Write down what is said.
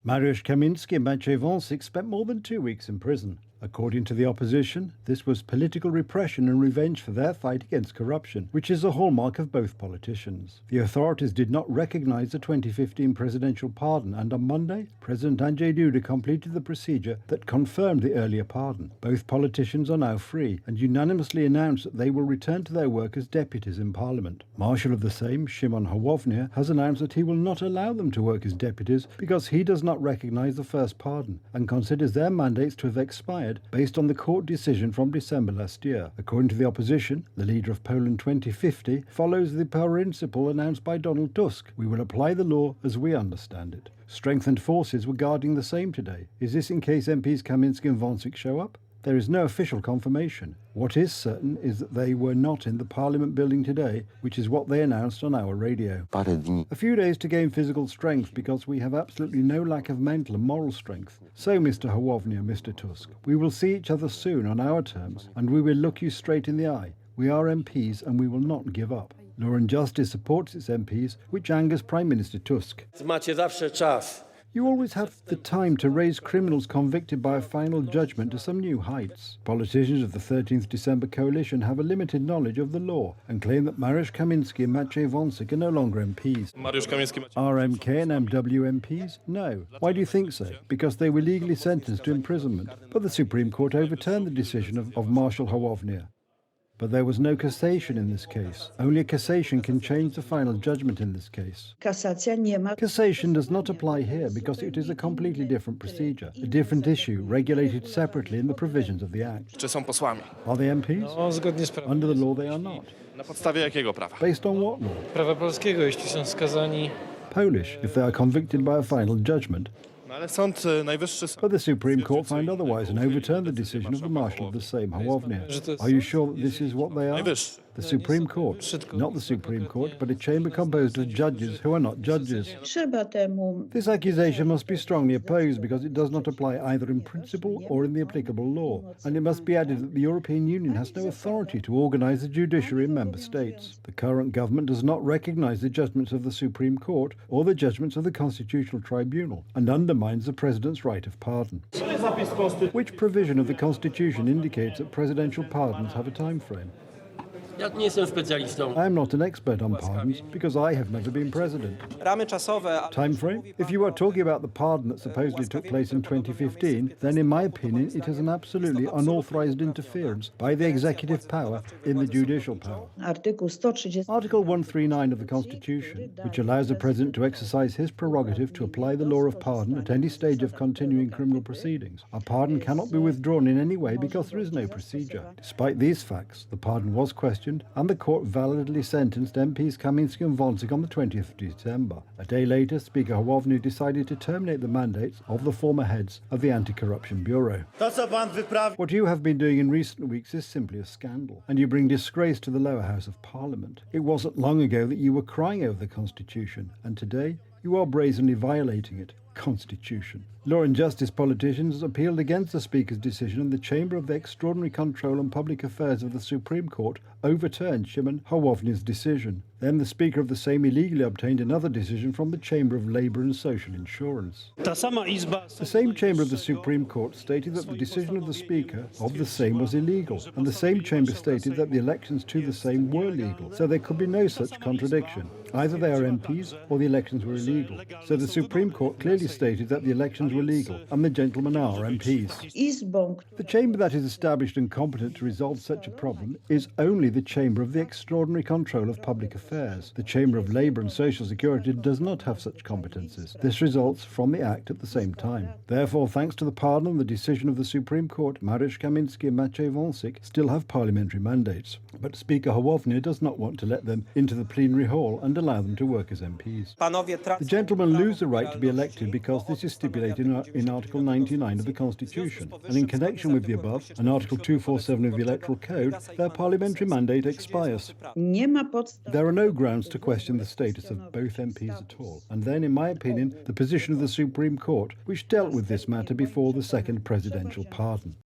Mariusz Kaminski and Maciej Wąsik spent more than 2 weeks in prison. According to the opposition, this was political repression and revenge for their fight against corruption, which is a hallmark of both politicians. The authorities did not recognise the 2015 presidential pardon, and on Monday, President Andrzej Duda completed the procedure that confirmed the earlier pardon. Both politicians are now free and unanimously announced that they will return to their work as deputies in Parliament. Marshal of the Sejm, Szymon Hołownia, has announced that he will not allow them to work as deputies because he does not recognise the first pardon and considers their mandates to have expired based on the court decision from December last year. According to the opposition, the leader of Poland 2050 follows the principle announced by Donald Tusk: "We will apply the law as we understand it." Strengthened forces were guarding the Sejm today. Is this in case MPs Kaminski and Wąsik show up? There is no official confirmation. What is certain is that they were not in the Parliament building today, which is what they announced on our radio. A few days to gain physical strength because we have absolutely no lack of mental and moral strength. So, Mr. Hołownia, Mr. Tusk, we will see each other soon on our terms, and we will look you straight in the eye. We are MPs and we will not give up. Law and Justice supports its MPs, which angers Prime Minister Tusk. Macie zawsze czas. You always have the time to raise criminals convicted by a final judgment to some new heights. Politicians of the 13th December coalition have a limited knowledge of the law and claim that Mariusz Kaminski and Maciej Wąsik are no longer MPs. Are MK and MW MPs? No. Why do you think so? Because they were legally sentenced to imprisonment. But the Supreme Court overturned the decision of Marshal Hołownia. But there was no cassation in this case. Only a cassation can change the final judgment in this case. Cassation does not apply here because it is a completely different procedure, a different issue, regulated separately in the provisions of the Act. Are they MPs? Under the law they are not. Based on what law? Prawa polskiego, jeśli są skazani. Polish, if they are convicted by a final judgment. But the Supreme Court found otherwise and overturned the decision of the Marshal of the Sejm, Hołownia. Are you sure that this is what they are? The Supreme Court. Not the Supreme Court, but a chamber composed of judges who are not judges. This accusation must be strongly opposed because it does not apply either in principle or in the applicable law. And it must be added that the European Union has no authority to organise the judiciary in member states. The current government does not recognise the judgments of the Supreme Court or the judgments of the Constitutional Tribunal and undermines the President's right of pardon. Which provision of the Constitution indicates that presidential pardons have a time frame? I am not an expert on pardons because I have never been president. Time frame? If you are talking about the pardon that supposedly took place in 2015, then in my opinion it is an absolutely unauthorized interference by the executive power in the judicial power. Article 139 of the Constitution, which allows the president to exercise his prerogative to apply the law of pardon at any stage of continuing criminal proceedings. A pardon cannot be withdrawn in any way because there is no procedure. Despite these facts, the pardon was questioned and the court validly sentenced MPs Kaminski and Wąsik on the 20th of December. A day later, Speaker Hołownia decided to terminate the mandates of the former heads of the Anti-Corruption Bureau. What you have been doing in recent weeks is simply a scandal, and you bring disgrace to the lower house of Parliament. It wasn't long ago that you were crying over the Constitution, and today you are brazenly violating it. Constitution. Law and Justice politicians appealed against the Speaker's decision, and the Chamber of the Extraordinary Control on Public Affairs of the Supreme Court overturned Szymon Hołownia's decision. Then the Speaker of the Sejm illegally obtained another decision from the Chamber of Labour and Social Insurance. The same chamber of the Supreme Court stated that the decision of the Speaker of the Sejm was illegal, and the same chamber stated that the elections to the Sejm were legal, so there could be no such contradiction. Either they are MPs or the elections were illegal. So the Supreme Court clearly stated that the elections were legal, and the gentlemen are MPs. The chamber that is established and competent to resolve such a problem is only the Chamber of the Extraordinary Control of Public Affairs. The Chamber of Labour and Social Security does not have such competences. This results from the Act at the same time. Therefore, thanks to the pardon and the decision of the Supreme Court, Mariusz Kaminski and Maciej Wąsik still have parliamentary mandates. But Speaker Hołownia does not want to let them into the plenary hall and allow them to work as MPs. The gentlemen lose the right to be elected because this is stipulated in Article 99 of the Constitution, and in connection with the above, and Article 247 of the Electoral Code, their parliamentary mandate expires. There are no grounds to question the status of both MPs at all, and then, in my opinion, the position of the Supreme Court, which dealt with this matter before the second presidential pardon.